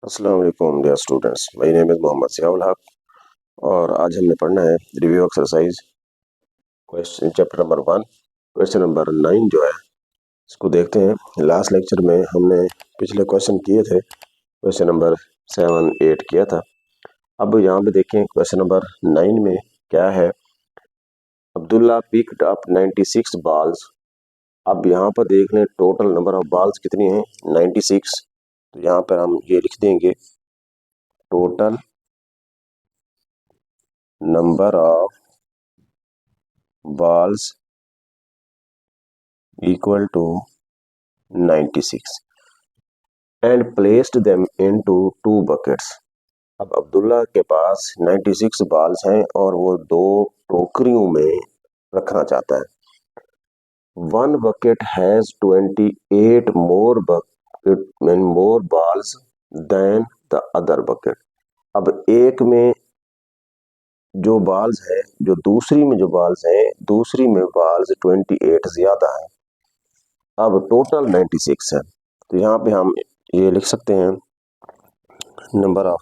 अस्सलाम वालेकुम dear students, my name is Mohammad Ziaul Haq और आज हमने पढ़ना है review exercise question chapter number 1 question number 9 जो है इसको देखते हैं। लास्ट लेक्चर में हमने पिछले क्वेश्चन किए थे, क्वेश्चन नंबर 7 8 किया था। अब यहाँ पे देखें क्वेश्चन नंबर 9 में क्या है। Abdullah picked up 96 balls. अब यहाँ पर देख लें टोटल नंबर ऑफ बॉल्स कितनी हैं, 96। तो यहाँ पर हम ये लिख देंगे total number of balls equal to 96 and placed them into two buckets। अब अब्दुल्ला के पास 96 बॉल्स हैं और वो दो टोकरियों में रखना चाहता है। One bucket has 28 more balls than the other bucket। अब एक में जो बॉल्स है, जो दूसरी में जो बॉल्स हैं, दूसरी में बॉल्स 28 ज्यादा है। अब टोटल 96 है, तो यहाँ पे हम ये लिख सकते हैं number of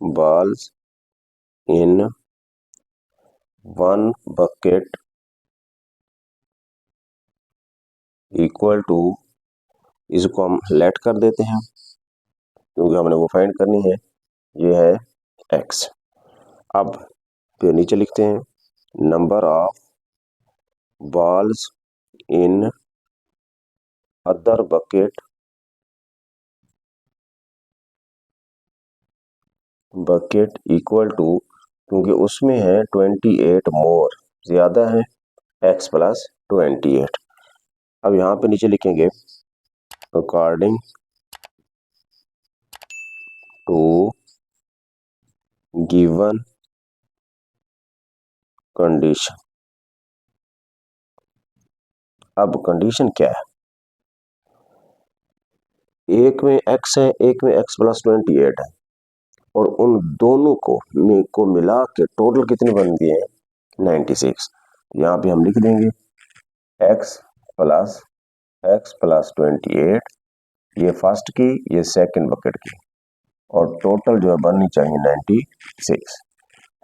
balls in one bucket equal to, इसको हम लेट कर देते हैं क्योंकि हमने वो फाइंड करनी है, ये है x। अब फिर नीचे लिखते हैं number of balls in other bucket equal to, क्योंकि उसमें है 28 मोर, ज्यादा है x प्लस 28। अब यहाँ पे नीचे लिखेंगे अकॉर्डिंग टू गिवन कंडीशन। अब कंडीशन क्या है, एक में x है, एक में x प्लस 28 है और उन दोनों को मिला के टोटल कितने बन गए हैं, 96। यहाँ पे हम लिख देंगे x प्लस 28, ये फर्स्ट की, ये सेकंड बकेट की, और टोटल जो है बननी चाहिए 96।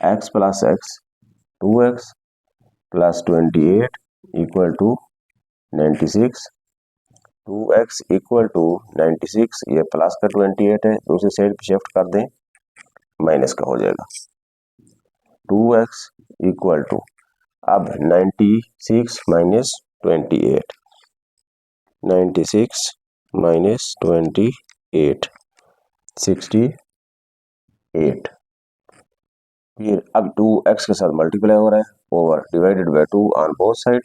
x plus x 2x plus 28 equal to 96। 2x equal to 96, ये प्लस का 28 है, दूसरी साइड पे शिफ्ट कर दें, माइनस का हो जाएगा। 2x इक्वल टू, अब 96 माइनस 28, 96 माइनस 28 68। फिर अब 2x के साथ मल्टीप्लाई हो रहा है, over divided by 2 on both side,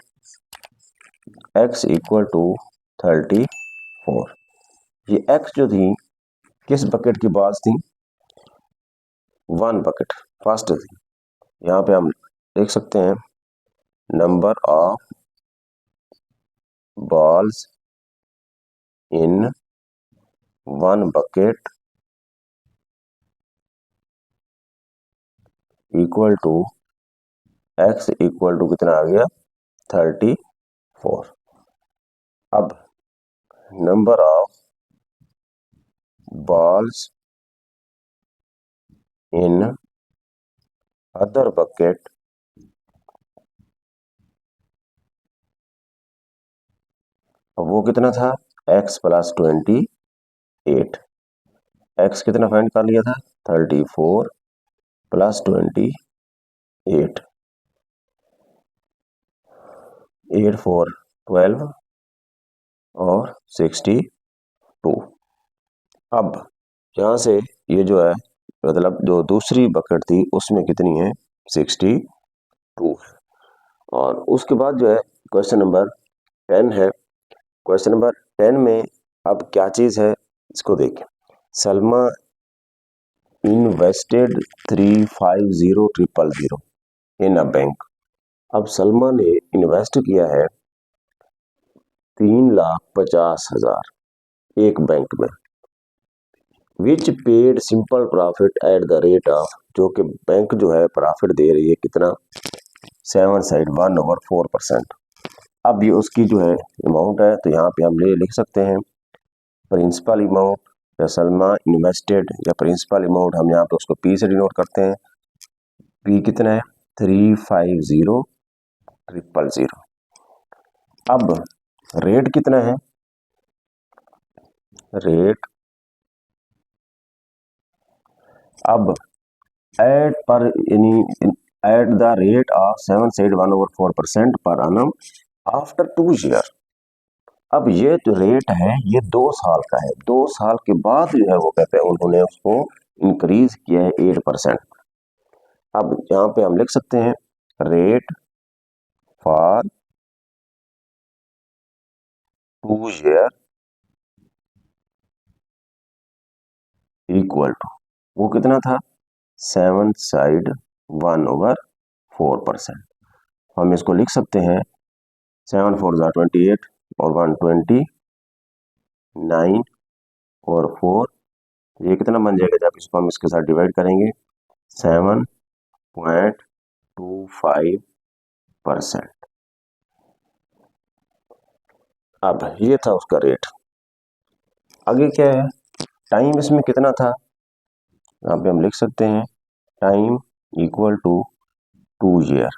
x equal to 34। ये x जो थी किस बकेट की बॉल्स थी, वन बकेट फर्स्ट थी। यहाँ पे हम देख सकते हैं number of balls in one bucket equal to x equal to कितना आ गया, 34। अब number of balls in other bucket वो कितना था, x प्लस 28। x कितना फाइंड कर लिया था, 34 प्लस 28, 8 4 12 और 62। अब यहाँ से ये जो है, मतलब जो दूसरी बकेट थी उसमें कितनी है, 62 है। और उसके बाद जो है क्वेश्चन नंबर 10 है। क्वेश्चन नंबर 10 में अब क्या चीज है इसको देखें। Salma invested 350,000 in a bank. अब सलमा ने इन्वेस्ट किया है 3,50,000 एक बैंक में, which paid simple profit at the rate of, जो कि बैंक जो है प्रॉफिट दे रही है कितना, 7 साइड 1/4%। अब ये उसकी जो है अमाउंट है, तो यहाँ पे हम लिख सकते हैं प्रिंसिपल अमाउंट या सलमा इन्वेस्टेड या प्रिंसिपल अमाउंट, हम यहाँ पे उसको पी से डिनोट करते हैं। पी कितना है 350000। अब रेट कितना है, रेट अब एट पर एट द रेट ऑफ 7.1/4% पर annum आफ्टर 2 ईयर। अब ये जो रेट है ये 2 साल का है, 2 साल के बाद जो है वो कहते हैं उन्होंने उसको इंक्रीज किया है 8%। अब यहाँ पे हम लिख सकते हैं rate for 2 year equal to, वो कितना था 7/1/4%। हम इसको लिख सकते हैं 7×4 = 28 और 129 और 4, ये कितना बन जाएगा जब इसको हम इसके साथ डिवाइड करेंगे 7.25%। अब ये था उसका रेट। आगे क्या है, टाइम इसमें कितना था, यहाँ पे हम लिख सकते हैं टाइम इक्वल टू 2 ईयर।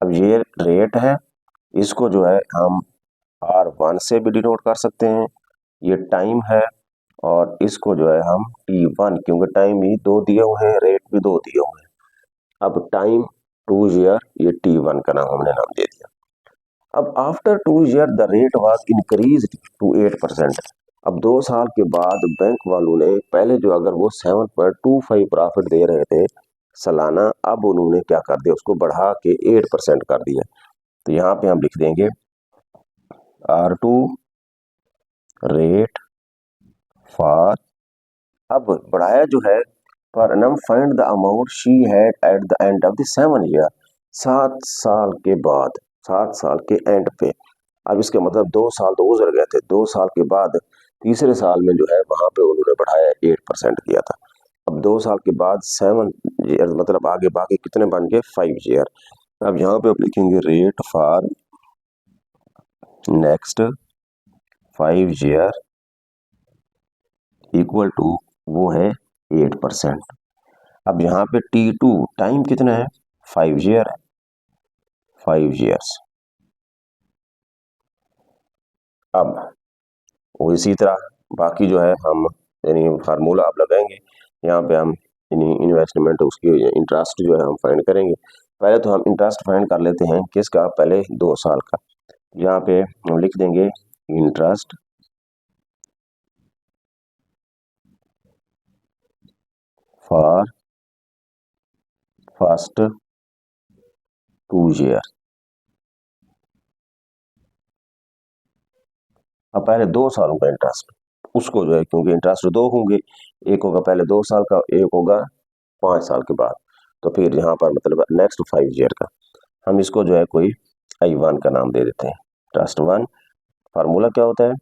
अब ये रेट है, इसको जो है हम R1 से भी डिनोट कर सकते हैं, ये टाइम है, और इसको जो है हम T1, क्योंकि टाइम ही 2 दिए हुए हैं, रेट भी 2 दिए हुए हैं। अब टाइम 2 ईयर, ये T1 का नाम हमने नाम दे दिया। अब after 2 year the rate was increased to 8%। अब 2 साल के बाद बैंक वालों ने, पहले जो अगर वो 7.25 प्रॉफिट दे रहे थे सालाना, अब उन्होंने क्या कर दिया, उसको बढ़ा के 8% कर दिया। तो यहाँ पे हम लिख देंगे R2 रेट फॉर, अब बढ़ाया जो है पर annum find the amount she had at the end of the 7 year, 7 साल के बाद, 7 साल के एंड पे। अब इसके मतलब 2 साल तो गुजर गए थे, 2 साल के बाद तीसरे साल में जो है वहां पे उन्होंने बढ़ाया 8% किया था। अब 2 साल के बाद 7 ईयर मतलब आगे बाकी कितने बन गए 5 ईयर। अब यहाँ पे आप लिखेंगे rate for next 5 year equal to, वो है 8%। अब यहाँ पे T2 टाइम कितना है 5 ईयर है, 5 ईयर्स। अब वो इसी तरह बाकी जो है हम यानी फार्मूला आप लगाएंगे, यहाँ पे हम इन्वेस्टमेंट उसकी इंटरेस्ट जो है हम फाइंड करेंगे। पहले तो हम इंटरेस्ट फाइंड कर लेते हैं किसका, पहले 2 साल का। यहाँ पे हम लिख देंगे इंटरेस्ट फॉर फर्स्ट 2 ईयर। अब पहले 2 सालों का इंटरेस्ट, उसको जो है क्योंकि इंटरेस्ट 2 होंगे, एक होगा पहले 2 साल का, एक होगा 5 साल के बाद, तो फिर यहाँ पर मतलब नेक्स्ट 5 ईयर का हम इसको जो है कोई I1 का नाम दे देते हैं। इंटरेस्ट 1 फार्मूला क्या होता है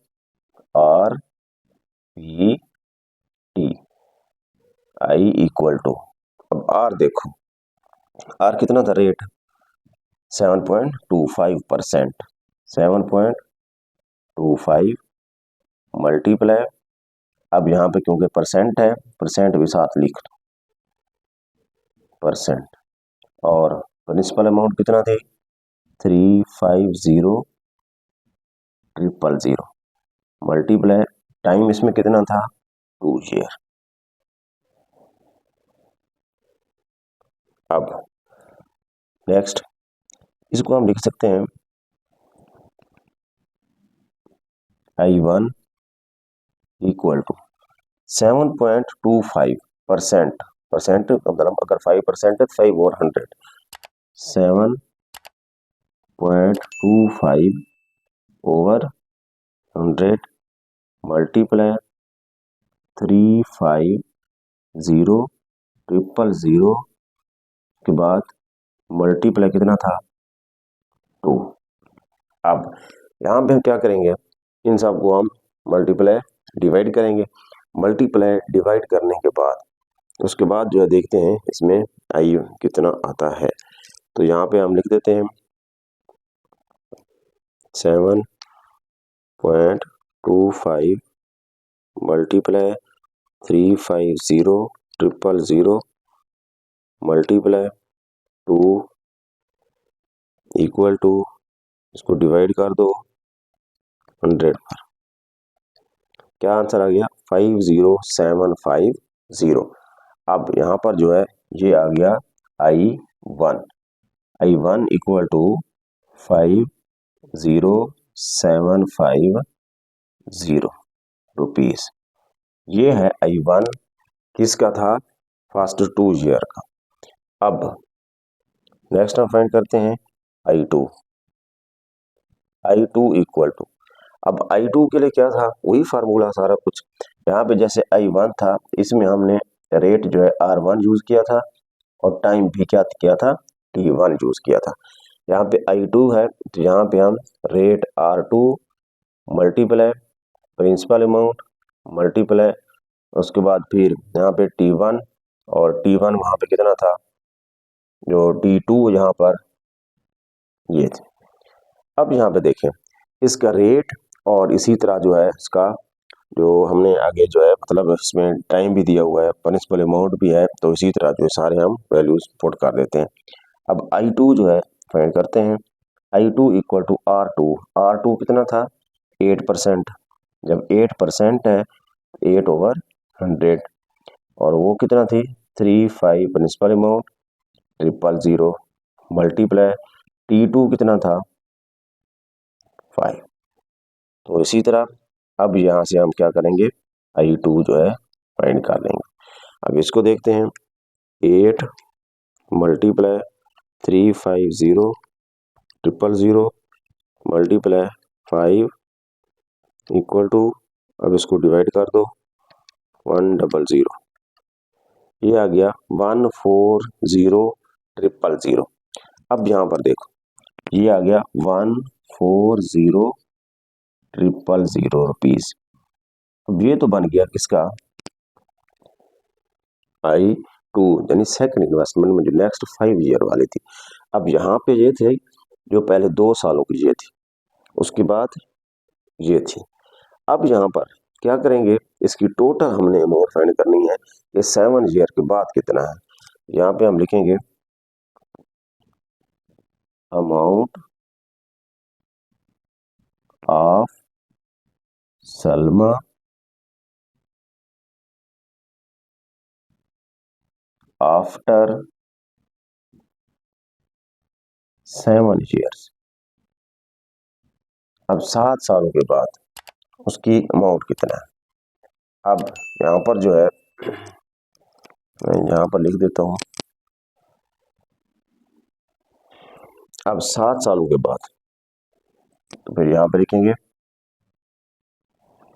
RPT I इक्वल टू, अब R देखो, R कितना था रेट 7.25%, 7.25 मल्टीप्लाई, अब यहाँ पे क्योंकि परसेंट है, परसेंट भी साथ लिख दो परसेंट, और प्रिंसिपल अमाउंट कितना थे 350,000 मल्टीप्लाई, टाइम इसमें कितना था 2 ईयर। अब नेक्स्ट इसको हम लिख सकते हैं I1 इक्वल टू 7.25%, परसेंट मतलब अगर 5% है 5 और 100, 7.25 ओवर 100 मल्टीप्लाई 350,000 के बाद मल्टीप्लाई कितना था 2। अब यहाँ पे हम क्या करेंगे, इन सबको हम मल्टीप्लाई डिवाइड करेंगे, मल्टीप्लाई डिवाइड करने के बाद उसके बाद जो है देखते हैं इसमें आई कितना आता है। तो यहाँ पे हम लिख देते हैं 7.25 मल्टीप्लाई 350,000 मल्टीप्लाई 2 इक्वल टू, इसको डिवाइड कर दो 100 पर। क्या आंसर आ गया? 50750। अब यहाँ पर जो है ये आ गया I1 इक्वल टू 50750 रुपीज। ये है I1, किसका था? फर्स्ट 2 ईयर का। अब नेक्स्ट हम फाइंड करते हैं I2 इक्वल टू, अब I2 के लिए क्या था? वही फार्मूला सारा कुछ। यहाँ पे जैसे I1 था, इसमें हमने रेट जो है R1 यूज किया था और टाइम भी क्या किया था? T1 यूज किया था। यहाँ पे I2 है तो यहाँ पे हम rate R2 multiply principal amount multiply, उसके बाद फिर यहाँ पे T1, और T1 वहां पे कितना था? जो T2 यहाँ पर ये थे। अब यहाँ पे देखें इसका रेट, और इसी तरह जो है इसका जो हमने आगे जो है मतलब इसमें टाइम भी दिया हुआ है, प्रिंसिपल अमाउंट भी है, तो इसी तरह जो सारे हम वैल्यूज पुट कर देते हैं। अब I2 जो है फाइंड करते हैं। I2 इक्वल टू R2 कितना था? 8%। जब 8% है 8/100, और वो कितना थी? 35 प्रिंसिपल अमाउंट 000 मल्टीप्लाई T2 कितना था? 5। तो इसी तरह अब यहाँ से हम क्या करेंगे? I2 जो है फाइंड कर लेंगे। अब इसको देखते हैं, 8 मल्टीप्लाई 350,000 मल्टीप्लाई 5 इक्वल टू, अब इसको डिवाइड कर दो 100। ये आ गया 140,000। अब यहाँ पर देखो ये आ गया 140,000 रुपीज। अब ये तो बन गया किसका? I2 यानी सेकंड इन्वेस्टमेंट में जो नेक्स्ट 5 ईयर वाली थी। अब यहाँ पे ये थे जो पहले 2 सालों की ये थी, उसके बाद ये थी। अब यहाँ पर क्या करेंगे? इसकी टोटल हमने अमाउंट फाइंड करनी है, ये 7 ईयर के बाद कितना है। यहाँ पे हम लिखेंगे amount of Salma after 7 years. अब 7 सालों के बाद उसकी अमाउंट कितना है। अब यहाँ पर जो है मैं यहाँ पर लिख देता हूँ, अब 7 सालों के बाद, तो फिर यहाँ पर लिखेंगे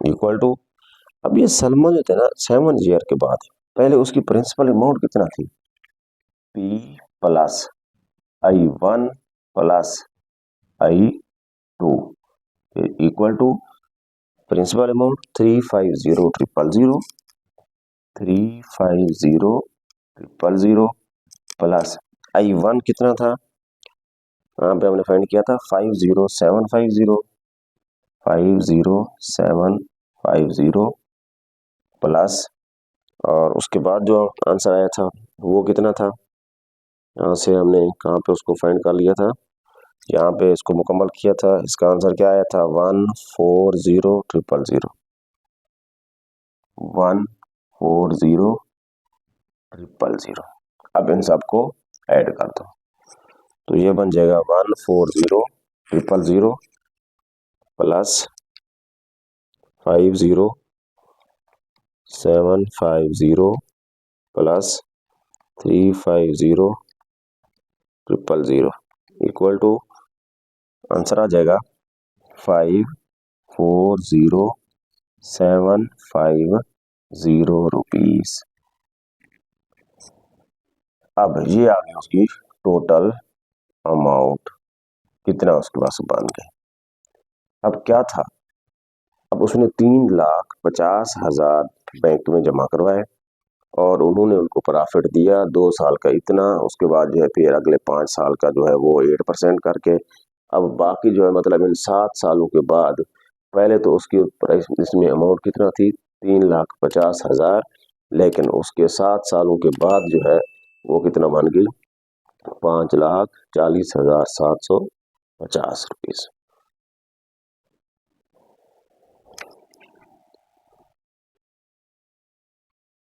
इक्वल टू, अब ये सलमा जो थे ना 7 ईयर के बाद, पहले उसकी प्रिंसिपल अमाउंट कितना थी? P plus I1 plus I2 equal to principal amount 350,000 plus I1 कितना था? यहाँ पे हमने फाइंड किया था 50750 प्लस, और उसके बाद जो आंसर आया था वो कितना था? यहाँ से हमने कहाँ पे उसको फाइंड कर लिया था, यहाँ पे इसको मुकम्मल किया था। इसका आंसर क्या आया था? 140,000। 140,000। अब इन सबको ऐड कर दो तो ये बन जाएगा 140,000 plus 50750 plus 350,000 equal to, answer आ जाएगा 540,750 रुपीज। अब ये आ गया उसकी टोटल अमाउंट, कितना उसके पास बन गए। अब क्या था? अब उसने 3,50,000 बैंक में जमा करवाए, और उन्होंने उनको प्रॉफिट दिया 2 साल का इतना, उसके बाद जो है फिर अगले 5 साल का जो है वो 8% करके, अब बाकी जो है मतलब इन 7 सालों के बाद, पहले तो उसकी प्राइस इसमें अमाउंट कितना थी 3,50,000, लेकिन उसके 7 सालों के बाद जो है वो कितना बन गई 5,40,750 रुपीज़।